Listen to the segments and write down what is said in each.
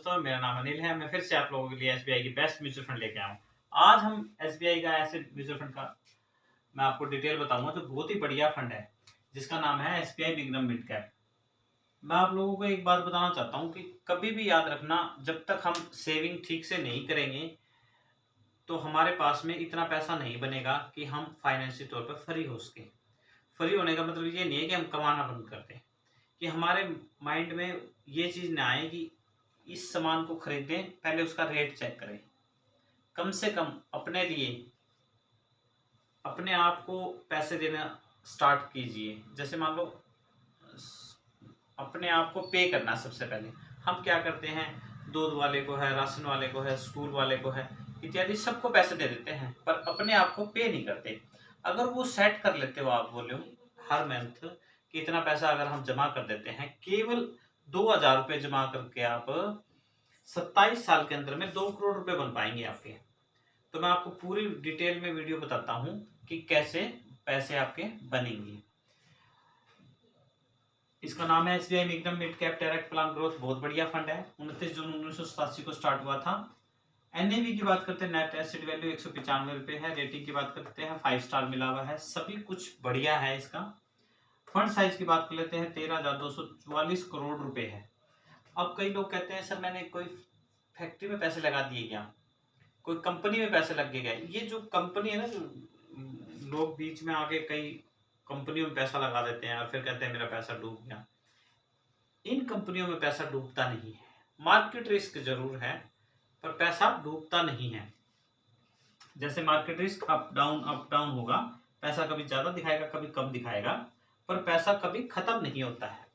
दोस्तों, मेरा नाम अनिल है। मैं फिर से आप लोगों के लिए एसबीआई की बेस्ट म्यूचुअल फंड लेके आया हूँ। आज हम एसबीआई का ऐसे म्यूचुअल फंड का मैं आपको डिटेल बताऊंगा जो बहुत ही बढ़िया फंड है, जिसका नाम है एसबीआई बिगनम मिड कैप। मैं आप लोगों को एक बात बताना चाहता हूँ कि कभी भी याद रखना, जब तक हम सेविंग ठीक से नहीं करेंगे तो हमारे पास में इतना पैसा नहीं बनेगा कि हम फाइनेंशियल तौर पर फ्री हो सके। फ्री होने का मतलब ये नहीं है कि हम कमाना बंद कर दें, कि हमारे माइंड में ये चीज़ ना आए कि इस सामान को खरीदें, पहले उसका रेट चेक करें। कम से कम अपने लिए अपने आप को पैसे देना स्टार्ट कीजिए। जैसे मान लो अपने आप को पे करना, सबसे पहले हम क्या करते हैं, दूध वाले को है, राशन वाले को है, स्कूल वाले को है, इत्यादि सबको पैसे दे देते हैं, पर अपने आप को पे नहीं करते। अगर वो सेट कर लेते हो आप वॉल्यूम हर मंथ कि इतना पैसा अगर हम जमा कर देते हैं, केवल 2,000 रुपये जमा करके आप 27 साल के अंदर में 2 करोड़ रुपए बन पाएंगे आपके। तो मैं आपको पूरी डिटेल में वीडियो बताता हूँ कि कैसे पैसे आपके बनेंगे। इसका नाम है एसबीआई मिडनम mid cap direct plan growth. बहुत बढ़िया फंड है। 29 जून 1987 को स्टार्ट हुआ था। एनएवी की बात करते हैं, नेट एसेट वैल्यू 195 रुपए है। रेटिंग की बात करते हैं, 5 स्टार मिला हुआ है। सभी कुछ बढ़िया है इसका। फंड साइज की बात कर लेते हैं, 13,244 करोड़ रुपए है। अब कई लोग कहते हैं, सर मैंने कोई फैक्ट्री में पैसे लगा दिए क्या, कोई कंपनी में पैसे लग गए क्या। ये जो कंपनी है ना, जो लोग बीच में आके कई कंपनियों में पैसा लगा देते हैं और फिर कहते हैं मेरा पैसा डूब गया, इन कंपनियों में पैसा डूबता नहीं है। मार्केट रिस्क जरूर है, पर पैसा डूबता नहीं है। जैसे मार्केट रिस्क अप डाउन होगा, पैसा कभी ज्यादा दिखाएगा, कभी कम दिखाएगा, पर पैसा कभी खत्म नहीं होता है।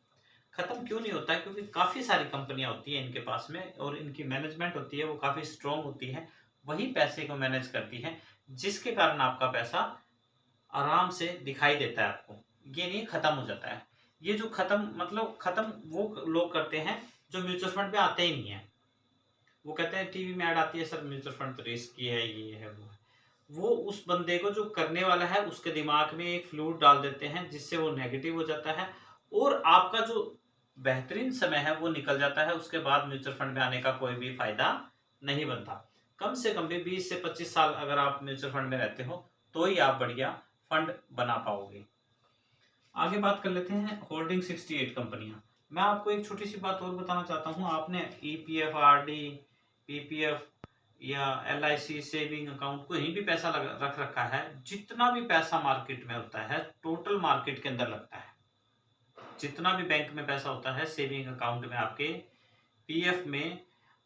खत्म क्यों नहीं होता है? क्योंकि काफी सारी कंपनियां होती है इनके पास में, और इनकी मैनेजमेंट होती है वो काफी स्ट्रांग होती है, वही पैसे को मैनेज करती है, जिसके कारण आपका पैसा आराम से दिखाई देता है आपको। ये नहीं खत्म हो जाता है। ये जो खत्म मतलब खत्म वो लोग करते हैं जो म्यूचुअल फंड में आते ही नहीं है। वो कहते हैं टीवी में ऐड आती है, सर म्यूचुअल फंड तो रिस्की है, ये है वो है। वो उस बंदे को जो करने वाला है उसके दिमाग में एक फ्लूइड डाल देते हैं, जिससे वो नेगेटिव हो जाता है और आपका जो बेहतरीन समय है वो निकल जाता है। उसके बाद म्यूचुअल फंड में आने का कोई भी फायदा नहीं बनता। कम से कम भी 20 से 25 साल अगर आप म्यूचुअल फंड में रहते हो तो ही आप बढ़िया फंड बना पाओगे। आगे बात कर लेते हैं होल्डिंग 68 कंपनियां। मैं आपको एक छोटी सी बात और बताना चाहता हूं। आपने ईपीएफ, आरडी, पीपीएफ या एलआईसी सेविंग अकाउंट कहीं भी पैसा रख रखा है, जितना भी पैसा मार्केट में होता है टोटल मार्केट के अंदर लगता है। जितना भी बैंक में पैसा होता है सेविंग अकाउंट में आपके, पीएफ में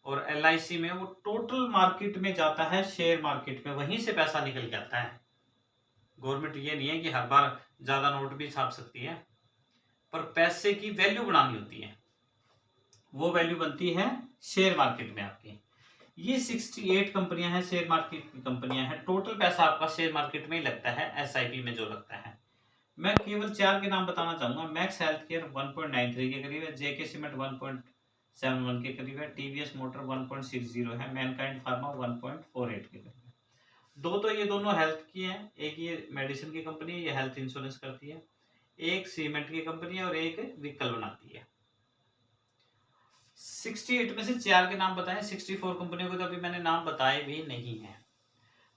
और एलआईसी में, वो टोटल मार्केट में जाता है, शेयर मार्केट में, वहीं से पैसा निकल जाता है। गवर्नमेंट ये नहीं है कि हर बार ज्यादा नोट भी छाप सकती है, पर पैसे की वैल्यू बनानी होती है। वो वैल्यू बनती है शेयर मार्केट में आपकी। ये 68 कंपनियां हैं, शेयर मार्केट की कंपनियां हैं। टोटल पैसा आपका शेयर मार्केट में ही लगता है, एसआईपी में जो लगता है। मैं केवल 4 के नाम बताना चाहूंगा। मैक्स हेल्थ केयर 1.93 के करीब है, जेके सीमेंट 1.71 के करीब है, टीवीएस मोटर 1.60 है, मैनकाइंड फार्मा 1.48 के करीब है। दो तो ये दोनों हेल्थ की हैं, एक ये मेडिसिन की कंपनी है, ये हेल्थ इंश्योरेंस करती है, एक सीमेंट की कंपनी है और एक व्हीकल बनाती है। 68 में से 4 के नाम बताएं, 64 कंपनियों के तो अभी मैंने नाम बताए भी नहीं है।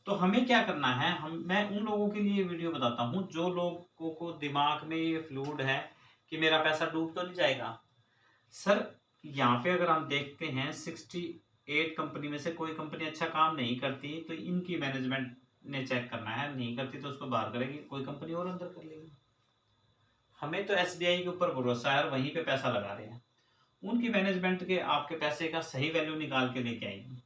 तो हमें क्या करना है, मैं उन लोगों के लिए वीडियो बताता हूं जो लोगों को दिमाग में ये फ्लूड है कि मेरा पैसा डूब तो नहीं जाएगा। सर यहाँ पे अगर हम देखते हैं 68 कंपनी में से कोई कंपनी अच्छा काम नहीं करती तो इनकी मैनेजमेंट ने चेक करना है, नहीं करती तो उसको बाहर करेगी, कोई कंपनी और अंदर कर लेगी। हमें तो एसबीआई के ऊपर भरोसा है और वहीं पे पैसा लगा रहे हैं। उनकी मैनेजमेंट के आपके पैसे का सही वैल्यू निकाल के लेके आएगी।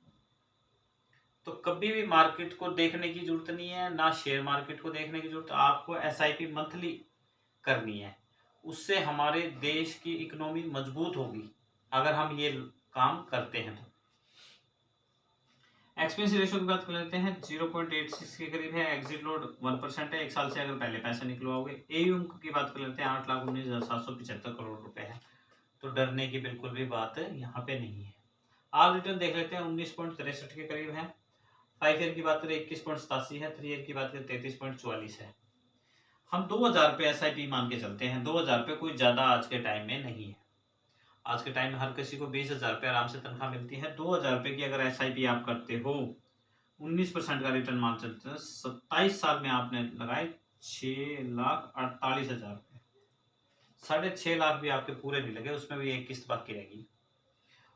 तो कभी भी मार्केट को देखने की जरूरत नहीं है, ना शेयर मार्केट को देखने की जरूरत। आपको एसआईपी मंथली करनी है, उससे हमारे देश की इकोनॉमी मजबूत होगी अगर हम ये काम करते हैं। तो एक्सपेंस रेशियो की बात कर लेते हैं, 0.86 के करीब है। एग्जिट लोड 1% है, 1 साल से अगर पहले पैसे निकलवाओगे। एयूएम की बात कर लेते हैं, 8,19,775 करोड़ रुपए है। तो डरने की बिल्कुल भी बात यहाँ पे नहीं है। आप रिटर्न देख लेते हैं, 19.63 के करीब है। 5 ईयर की बात करें 21.87 है, 3 ईयर की बात करें 33.44 है। हम 2,000 रुपये एसआईपी मान के चलते हैं। 2,000 रुपये कोई ज्यादा आज के टाइम में नहीं है। आज के टाइम में हर किसी को 20,000 रुपये आराम से तनख्वाह मिलती है। 2,000 रुपये की अगर SIP आप करते हो, 19% का रिटर्न मान सकते हैं, 27 साल में आपने लगाए 6,48,000 रुपये। 6.5 लाख भी आपके पूरे नहीं लगे, उसमें भी एक किस्त बाकी रहेगी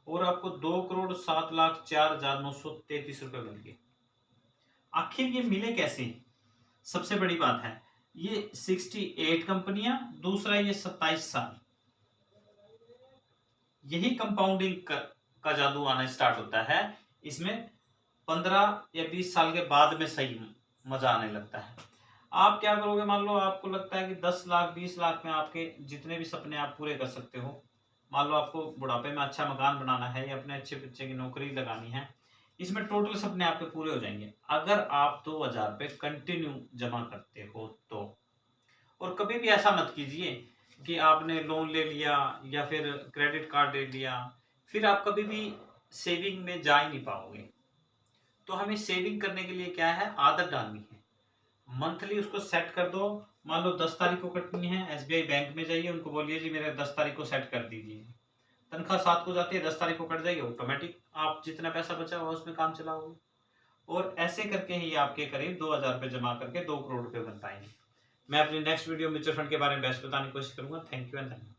और आपको 2,07,04,933 रुपये मिल गए। आखिर ये मिले कैसे? सबसे बड़ी बात है ये 68 कंपनियां, दूसरा ये 27 साल, यही कंपाउंडिंग का जादू आना स्टार्ट होता है। इसमें 15 या 20 साल के बाद में सही मजा आने लगता है। आप क्या करोगे, मान लो आपको लगता है कि 10 लाख 20 लाख में आपके जितने भी सपने आप पूरे कर सकते हो। मान लो आपको बुढ़ापे में अच्छा मकान बनाना है या अपने अच्छे बच्चे की नौकरी लगानी है, इसमें टोटल सपने आपके पूरे हो जाएंगे अगर आप 2,000 रुपये कंटिन्यू जमा करते हो तो। और कभी भी ऐसा मत कीजिए कि आपने लोन ले लिया या फिर क्रेडिट कार्ड ले लिया, फिर आप कभी भी सेविंग में जा ही नहीं पाओगे। तो हमें सेविंग करने के लिए क्या है, आदत डालनी है। मंथली उसको सेट कर दो। मान लो 10 तारीख को कटनी है, SBI बैंक में जाइए, उनको बोलिए जी मेरे 10 तारीख को सेट कर दीजिए। तनख्वाह 7 को जाती है, 10 तारीख को कट जाएगी, ऑटोमेटिक आप जितना पैसा बचा हुआ उसमें काम चलाओगे। और ऐसे करके ही आपके करीब 2,000 रुपये जमा करके 2 करोड़ रुपए बन पाएंगे। मैं अपनी नेक्स्ट वीडियो म्यूचुअल फंड के बारे में बेस्ट बताने की कोशिश करूंगा। थैंक यू एंड धन्यवाद।